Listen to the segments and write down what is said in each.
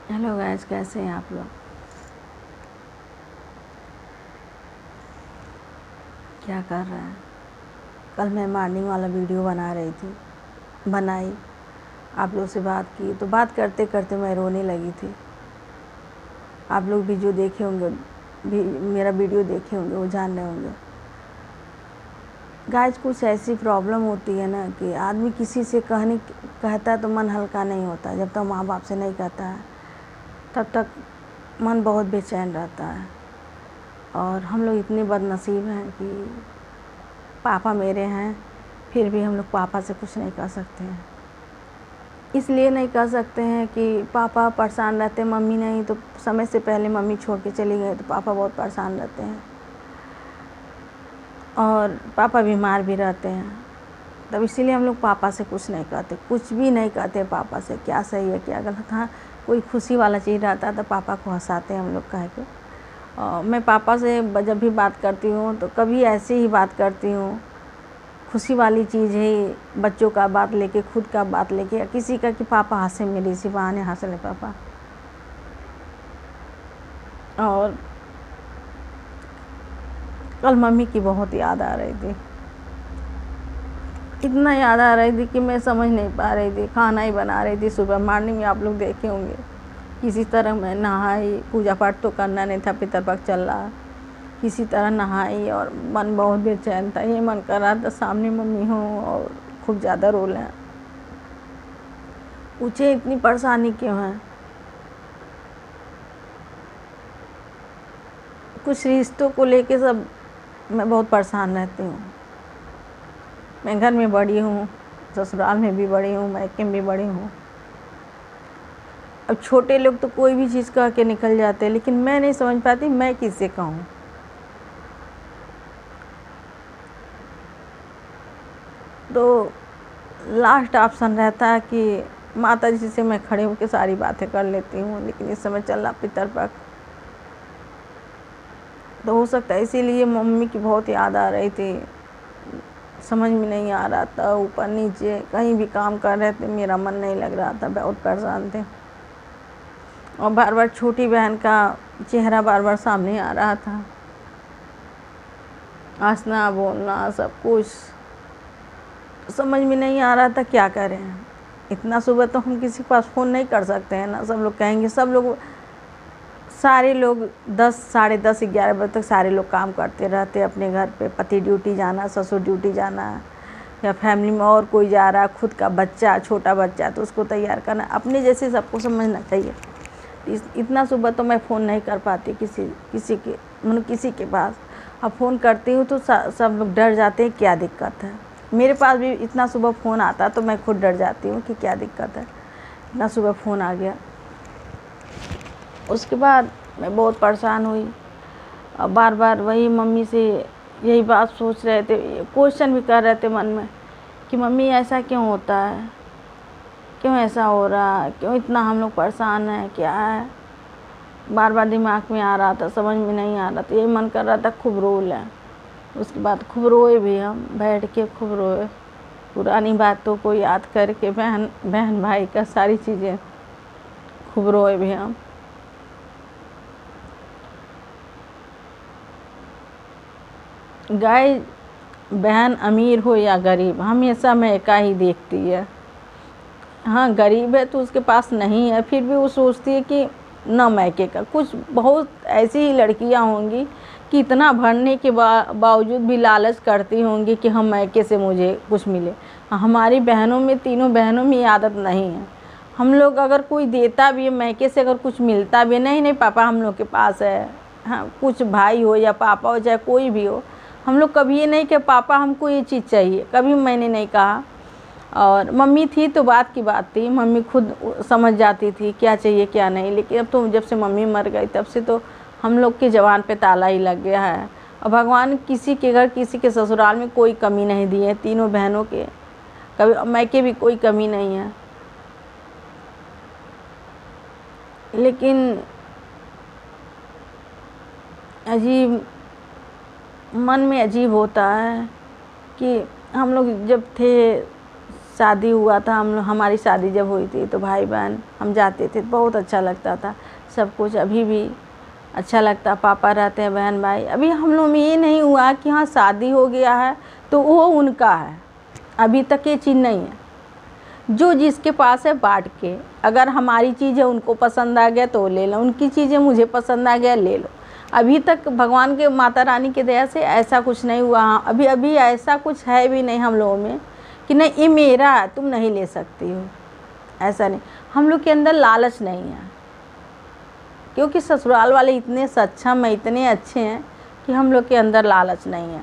Hello guys, कैसे हैं आप लोग। क्या कर रहे हैं। कल मैं मॉर्निंग वाला वीडियो बनाई, आप लोग से बात की, तो बात करते करते मैं रोने लगी थी। आप लोग भी जो देखे होंगे, भी मेरा वीडियो देखे होंगे, वो जान रहे होंगे। गाइस, कुछ ऐसी प्रॉब्लम होती है ना कि आदमी किसी से कहता है तो मन हल्का नहीं होता। जब तक माँ बाप से नहीं कहता है तब तक मन बहुत बेचैन रहता है। और हम लोग इतने बदनसीब हैं कि पापा मेरे हैं, फिर भी हम लोग पापा से कुछ नहीं कर सकते हैं। इसलिए नहीं कर सकते हैं कि पापा परेशान रहते हैं, मम्मी नहीं। तो समय से पहले मम्मी छोड़ के चली गई तो पापा बहुत परेशान रहते हैं और पापा बीमार भी रहते हैं। तब इसीलिए हम लोग पापा से कुछ नहीं कहते, कुछ भी नहीं कहते पापा से, क्या सही है क्या गलत। हाँ, कोई खुशी वाला चीज़ रहता है तो पापा को हंसाते हैं हम लोग कह के। मैं पापा से जब भी बात करती हूँ तो कभी ऐसे ही बात करती हूँ, खुशी वाली चीज़ है, बच्चों का बात लेके, खुद का बात लेके, या किसी का कि पापा हंसे, मेरे इसी बहाने हंस ले पापा। और कल मम्मी की बहुत याद आ रही थी, इतना याद आ रही थी कि मैं समझ नहीं पा रही थी। खाना ही बना रही थी सुबह मॉर्निंग में, आप लोग देखे होंगे। किसी तरह मैं नहाई, पूजा पाठ तो करना नहीं था, पितरपक्ष चल रहा, किसी तरह नहाई और मन बहुत बेचैन था। ये मन कर रहा था सामने मम्मी हो और खूब ज़्यादा रो लें। पूछे इतनी परेशानी क्यों है। कुछ रिश्तों को लेके सब मैं बहुत परेशान रहती हूँ। मैं घर में बड़ी हूँ, ससुराल में भी बड़ी हूँ, मायके में भी बड़ी हूँ। अब छोटे लोग तो कोई भी चीज़ कह के निकल जाते हैं, लेकिन मैं नहीं समझ पाती मैं किससे कहूँ। तो लास्ट ऑप्शन रहता है कि माता जी से मैं खड़े होकर सारी बातें कर लेती हूँ, लेकिन इस समय चल रहा पितरपक्ष, तो हो सकता है इसीलिए मम्मी की बहुत याद आ रही थी। समझ में नहीं आ रहा था, ऊपर नीचे कहीं भी काम कर रहे थे, मेरा मन नहीं लग रहा था, बहुत परेशान थे। और बार बार छोटी बहन का चेहरा बार बार सामने आ रहा था, हंसना बोलना सब कुछ, समझ में नहीं आ रहा था क्या करें। इतना सुबह तो हम किसी के पास फ़ोन नहीं कर सकते हैं ना। सब लोग कहेंगे, सब लोग, सारे लोग 10, साढ़े 10, 11 बजे तक सारे लोग काम करते रहते अपने घर पे। पति ड्यूटी जाना, ससुर ड्यूटी जाना, या फैमिली में और कोई जा रहा, खुद का बच्चा, छोटा बच्चा, तो उसको तैयार करना। अपने जैसे सबको समझना चाहिए। इतना सुबह तो मैं फ़ोन नहीं कर पाती किसी के पास। अब फ़ोन करती हूँ तो सब लोग डर जाते हैं, क्या दिक्कत है। मेरे पास भी इतना सुबह फ़ोन आता तो मैं खुद डर जाती हूँ कि क्या दिक्कत है, इतना सुबह फ़ोन आ गया। उसके बाद मैं बहुत परेशान हुई और बार बार वही मम्मी से यही बात सोच रहे थे, क्वेश्चन भी कर रहे थे मन में कि मम्मी ऐसा क्यों होता है, क्यों ऐसा हो रहा है, क्यों इतना हम लोग परेशान हैं, क्या है। बार बार दिमाग में आ रहा था, समझ में नहीं आ रहा था, यही मन कर रहा था खूब रो लें। उसके बाद खूब रोए भी, हम बैठ के खूब रोए, पुरानी बातों को याद करके, बहन भाई का सारी चीज़ें, खूब रोए भी हम। गाय, बहन अमीर हो या गरीब, हमेशा महका ही देखती है। हाँ, गरीब है तो उसके पास नहीं है, फिर भी वो सोचती है कि न मैके का। कुछ बहुत ऐसी ही लड़कियां होंगी कि इतना भरने के बावजूद भी लालच करती होंगी कि हम मैके से मुझे कुछ मिले। हमारी बहनों में, तीनों बहनों में ये आदत नहीं है। हम लोग अगर कोई देता भी है मैके से, अगर कुछ मिलता भी है, नहीं पापा हम लोग के पास है, हाँ, कुछ भाई हो या पापा हो, चाहे कोई भी हो, हम लोग कभी ये नहीं कि पापा हमको ये चीज़ चाहिए, कभी मैंने नहीं कहा। और मम्मी थी तो बात की बात थी, मम्मी खुद समझ जाती थी क्या चाहिए क्या नहीं। लेकिन अब तो जब से मम्मी मर गई तब से तो हम लोग के ज़बान पे ताला ही लग गया है। और भगवान किसी के घर, किसी के ससुराल में कोई कमी नहीं दी है, तीनों बहनों के, कभी मैके भी कोई कमी नहीं है। लेकिन अजीब, मन में अजीब होता है कि हम लोग जब थे शादी हुआ था, हमारी शादी जब हुई थी तो भाई बहन हम जाते थे, बहुत अच्छा लगता था सब कुछ। अभी भी अच्छा लगता, पापा रहते हैं, बहन भाई। अभी हम लोग में ये नहीं हुआ कि हाँ शादी हो गया है तो वो उनका है, अभी तक ये चीज़ नहीं है। जो जिसके पास है बांट के, अगर हमारी चीज़ है उनको पसंद आ गया तो ले लो, उनकी चीज़ें मुझे पसंद आ गया ले लो। अभी तक भगवान के, माता रानी की दया से ऐसा कुछ नहीं हुआ। अभी ऐसा कुछ है भी नहीं हम लोगों में कि नहीं ये मेरा है तुम नहीं ले सकती हो, ऐसा नहीं। हम लोग के अंदर लालच नहीं है, क्योंकि ससुराल वाले इतने सक्षम हैं, इतने अच्छे हैं कि हम लोग के अंदर लालच नहीं है।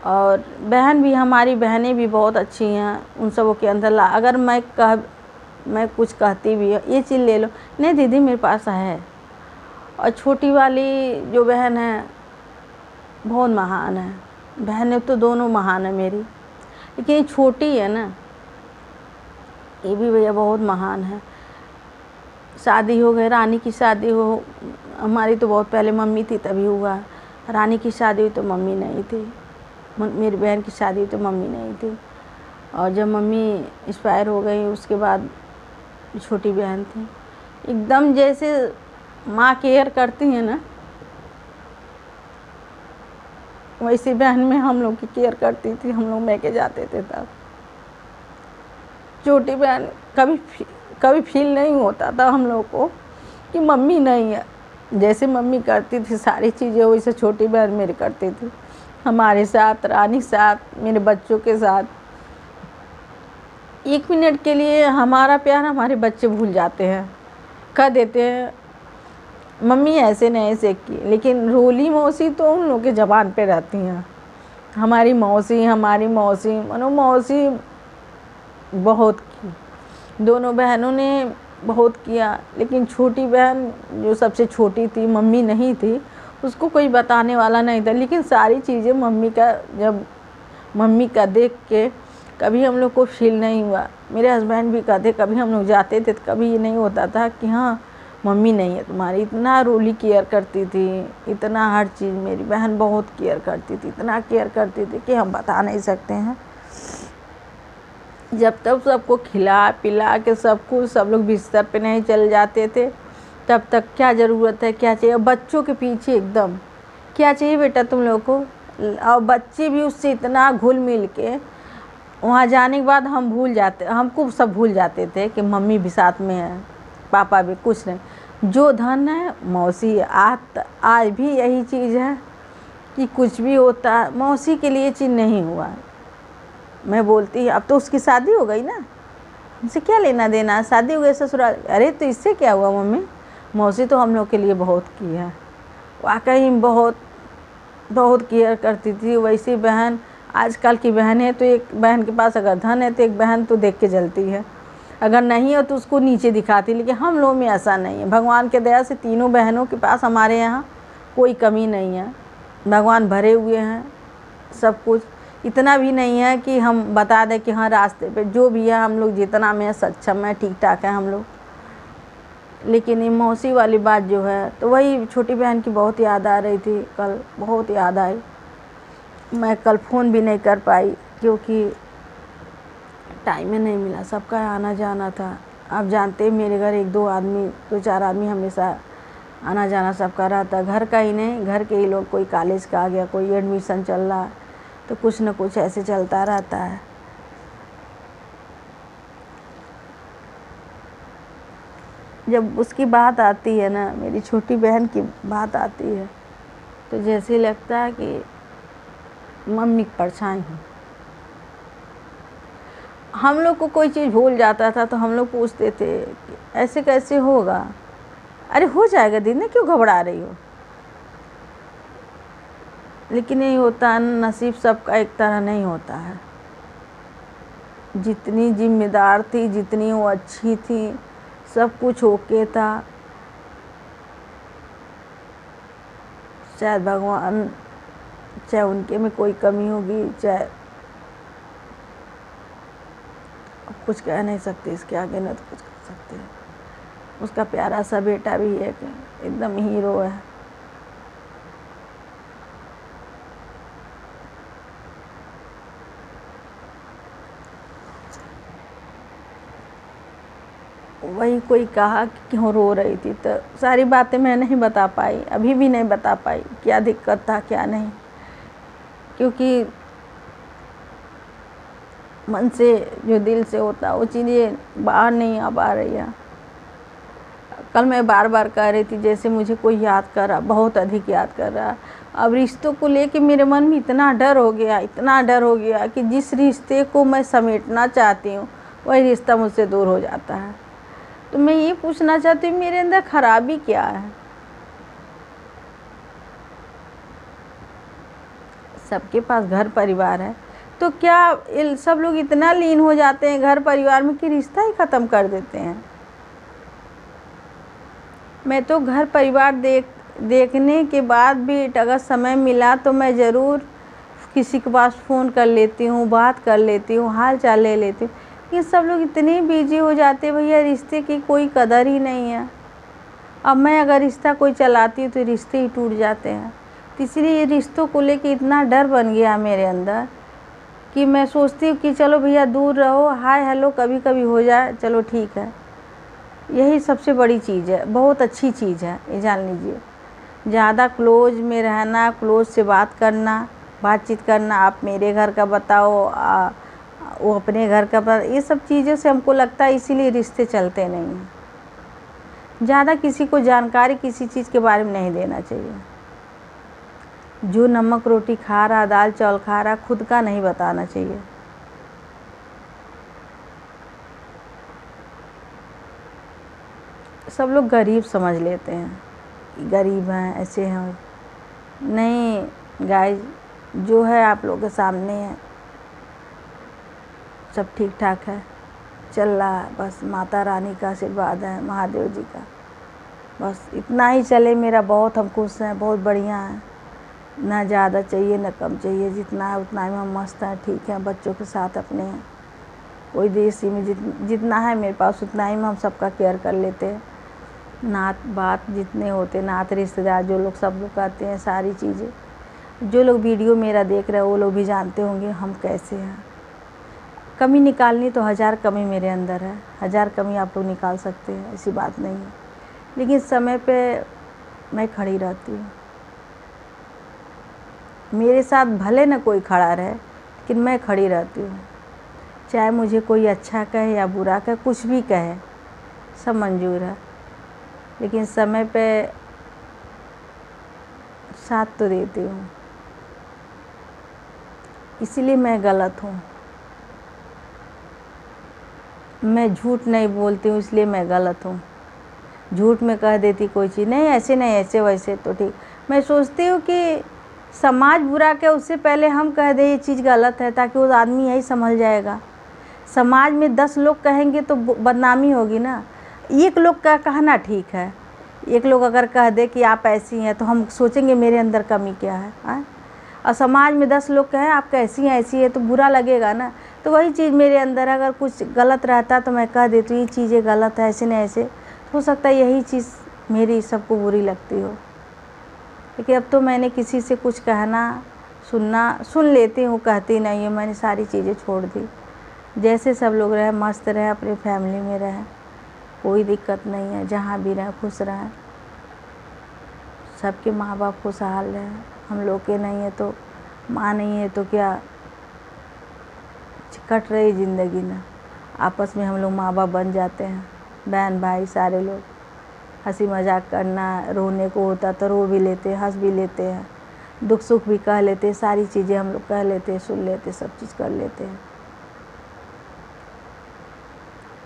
और बहन भी, हमारी बहनें भी बहुत अच्छी हैं, उन सबों के अंदर अगर मैं कुछ कहती भी है ये चीज़ ले लो, नहीं दीदी मेरे पास है। और छोटी वाली जो बहन है बहुत महान है, बहनें तो दोनों महान है मेरी, लेकिन ये छोटी है ना, ये भी भैया बहुत महान है। शादी हो गई, रानी की शादी हो, हमारी तो बहुत पहले मम्मी थी तभी हुआ। रानी की शादी हुई तो मम्मी नहीं थी, मेरी बहन की शादी हुई तो मम्मी नहीं थी। और जब मम्मी एक्सपायर हो गई उसके बाद छोटी बहन थी। एकदम जैसे माँ केयर करती है ना, वैसी बहन में हम लोग की केयर करती थी। हम लोग मैके जाते थे तब। छोटी बहन कभी फील नहीं होता था हम लोग को कि मम्मी नहीं है। जैसे मम्मी करती थी सारी चीज़ें वैसे छोटी बहन मेरी करती थी, हमारे साथ, रानी साथ, मेरे बच्चों के साथ। एक मिनट के लिए हमारा प्यार हमारे बच्चे भूल जाते हैं, कह देते हैं मम्मी ऐसे नहीं ऐसे की, लेकिन रोली मौसी तो उन लोग के ज़बान पे रहती हैं। हमारी मौसी मनो मौसी बहुत की, दोनों बहनों ने बहुत किया। लेकिन छोटी बहन जो सबसे छोटी थी, मम्मी नहीं थी, उसको कोई बताने वाला नहीं था। लेकिन सारी चीज़ें मम्मी का देख के कभी हम लोग को फील नहीं हुआ। मेरे हस्बैंड भी कहते, कभी हम लोग जाते थे तो कभी ये नहीं होता था कि हाँ मम्मी नहीं है तुम्हारी। इतना रोली केयर करती थी, इतना हर चीज़ मेरी बहन बहुत केयर करती थी, इतना केयर करती थी कि हम बता नहीं सकते हैं। जब तक सबको खिला पिला के सब लोग बिस्तर पे नहीं चल जाते थे, तब तक क्या ज़रूरत है, क्या चाहिए, बच्चों के पीछे एकदम क्या चाहिए बेटा तुम लोग को। और बच्चे भी उससे इतना घुल मिल के, वहाँ जाने के बाद हमको सब भूल जाते थे कि मम्मी भी साथ में है, पापा भी, कुछ नहीं। जो धन है मौसी, आज भी यही चीज़ है कि कुछ भी होता मौसी के लिए चीज़ नहीं हुआ। मैं बोलती अब तो उसकी शादी हो गई ना, हमसे क्या लेना देना, शादी हो गई ससुराल, अरे तो इससे क्या हुआ मम्मी, मौसी तो हम लोग के लिए बहुत की है। वाकई बहुत बहुत केयर करती थी। वैसी बहन आजकल की बहन है तो एक बहन के पास अगर धन है तो एक बहन तो देख के जलती है, अगर नहीं है तो उसको नीचे दिखाती। लेकिन हम लोग में ऐसा नहीं है, भगवान के दया से तीनों बहनों के पास हमारे यहाँ कोई कमी नहीं है, भगवान भरे हुए हैं सब कुछ। इतना भी नहीं है कि हम बता दें कि हाँ रास्ते पे जो भी है हम लोग जितना में सक्षम है, ठीक ठाक है हम लोग। लेकिन ये मौसी वाली बात जो है, तो वही छोटी बहन की बहुत याद आ रही थी, कल बहुत याद आई। मैं कल फ़ोन भी नहीं कर पाई क्योंकि टाइम ही नहीं मिला, सबका आना जाना था। आप जानते हैं मेरे घर दो चार आदमी हमेशा आना जाना सबका रहता है, घर का ही नहीं, घर के ही लोग, कोई कॉलेज का आ गया, कोई एडमिशन चल रहा है, तो कुछ न कुछ ऐसे चलता रहता है। जब उसकी बात आती है ना, मेरी छोटी बहन की बात आती है, तो जैसे लगता है कि मम्मी की परछाई हूँ। हम लोग को कोई चीज़ भूल जाता था तो हम लोग पूछते थे कि ऐसे कैसे होगा, अरे हो जाएगा दीदी, क्यों घबरा रही हो। लेकिन नहीं होता, नसीब सबका एक तरह नहीं होता है। जितनी जिम्मेदार थी, जितनी वो अच्छी थी, सब कुछ ओके था। शायद भगवान, चाहे उनके में कोई कमी होगी, चाहे कुछ कह नहीं सकते, इसके आगे न तो कुछ कर सकते। उसका प्यारा सा बेटा भी है कि एकदम हीरो है। वही कोई कहा कि क्यों रो रही थी, तो सारी बातें मैं नहीं बता पाई, अभी भी नहीं बता पाई क्या दिक्कत था क्या नहीं, क्योंकि मन से जो दिल से होता वो चीज़ें बाहर नहीं आ पा रही है। कल मैं बार बार कह रही थी जैसे मुझे कोई याद कर रहा, बहुत अधिक याद कर रहा। अब रिश्तों को लेके मेरे मन में इतना डर हो गया, इतना डर हो गया कि जिस रिश्ते को मैं समेटना चाहती हूँ वही रिश्ता मुझसे दूर हो जाता है। तो मैं ये पूछना चाहती हूँ मेरे अंदर खराबी क्या है। सबके पास घर परिवार है, तो क्या सब लोग इतना लीन हो जाते हैं घर परिवार में कि रिश्ता ही ख़त्म कर देते हैं। मैं तो घर परिवार देखने के बाद भी अगर समय मिला तो मैं ज़रूर किसी के पास फ़ोन कर लेती हूँ, बात कर लेती हूँ, हाल चाल ले लेती हूँ। ये सब लोग इतने बिजी हो जाते हैं, भैया रिश्ते की कोई कदर ही नहीं है। अब मैं अगर रिश्ता कोई चलाती हूँ तो रिश्ते ही टूट जाते हैं। तो इसलिए ये रिश्तों को लेके इतना डर बन गया मेरे अंदर कि मैं सोचती हूँ कि चलो भैया दूर रहो, हाय हेलो कभी कभी हो जाए, चलो ठीक है। यही सबसे बड़ी चीज़ है, बहुत अच्छी चीज़ है ये जान लीजिए। ज़्यादा क्लोज में रहना, क्लोज से बात करना, बातचीत करना, आप मेरे घर का बताओ, वो अपने घर का बताओ, ये सब चीज़ों से हमको लगता है इसीलिए रिश्ते चलते नहीं हैं। ज़्यादा किसी को जानकारी किसी चीज़ के बारे में नहीं देना चाहिए। जो नमक रोटी खा रहा, दाल चावल खा रहा, खुद का नहीं बताना चाहिए। सब लोग गरीब समझ लेते हैं, गरीब हैं, ऐसे हैं। नहीं गाइस, जो है आप लोगों के सामने है, सब ठीक ठाक है, चल रहा है। बस माता रानी का आशीर्वाद है, महादेव जी का, बस इतना ही चले मेरा बहुत हम खुश हैं, बहुत बढ़िया हैं। ना ज़्यादा चाहिए ना कम चाहिए, जितना है उतना में हम मस्त हैं, ठीक है, बच्चों के साथ अपने हैं। कोई देसी में जितना है मेरे पास उतना ही में हम सबका केयर कर लेते हैं। नात बात जितने होते, नात रिश्तेदार जो लोग सब लोग आते हैं, सारी चीज़ें जो लोग वीडियो मेरा देख रहे हैं वो लोग भी जानते होंगे हम कैसे हैं। कमी निकालनी तो 1000 कमी मेरे अंदर है, 1000 कमी आप लोग निकाल सकते हैं, ऐसी बात नहीं है। लेकिन समय पे मैं खड़ी रहती हूँ। मेरे साथ भले न कोई खड़ा रहे, लेकिन मैं खड़ी रहती हूँ। चाहे मुझे कोई अच्छा कहे या बुरा कहे, कुछ भी कहे, सब मंजूर है, लेकिन समय पे साथ तो देती हूँ। इसीलिए मैं गलत हूँ, मैं झूठ नहीं बोलती हूँ, इसलिए मैं गलत हूँ। झूठ में कह देती कोई चीज़, नहीं ऐसे नहीं ऐसे वैसे तो ठीक। मैं सोचती हूँ कि समाज बुरा कहे उससे पहले हम कह दें ये चीज़ गलत है, ताकि वो आदमी यही समझ जाएगा। समाज में 10 लोग कहेंगे तो बदनामी होगी ना। एक लोग का कहना ठीक है, एक लोग अगर कह दे कि आप ऐसी हैं तो हम सोचेंगे मेरे अंदर कमी क्या है। और समाज में 10 लोग कहें आप कैसी हैं ऐसी है तो बुरा लगेगा ना। तो वही चीज़ मेरे अंदर अगर कुछ गलत रहता तो मैं कह देती ये चीज़ें गलत है, ऐसे नहीं ऐसे, हो सकता है यही चीज़ मेरी सबको बुरी लगती हो। लेकिन अब तो मैंने किसी से कुछ कहना सुनना सुन लेती हूँ, कहती नहीं हूँ। मैंने सारी चीज़ें छोड़ दी। जैसे सब लोग रहे, मस्त रहे, अपनी फैमिली में रहे, कोई दिक्कत नहीं है। जहाँ भी रहें खुश रहें, सबके माँ बाप खुशहाल रहें। हम लोग के नहीं है तो माँ नहीं है तो क्या कट रही ज़िंदगी ना। आपस में हम लोग माँ बाप बन जाते हैं, बहन भाई सारे लोग। हंसी मजाक करना, रोने को होता तो रो भी लेते हैं, हंस भी लेते हैं, दुख सुख भी कह लेते हैं, सारी चीज़ें हम लोग कह लेते हैं, सुन लेते हैं, सब चीज़ कर लेते हैं।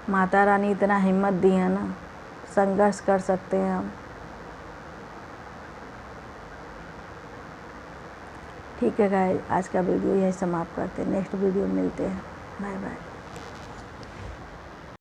माता रानी इतना हिम्मत दी है ना, संघर्ष कर सकते हैं हम। ठीक है गाइस, आज का वीडियो यही समाप्त करते हैं। नेक्स्ट वीडियो मिलते हैं। Bye bye.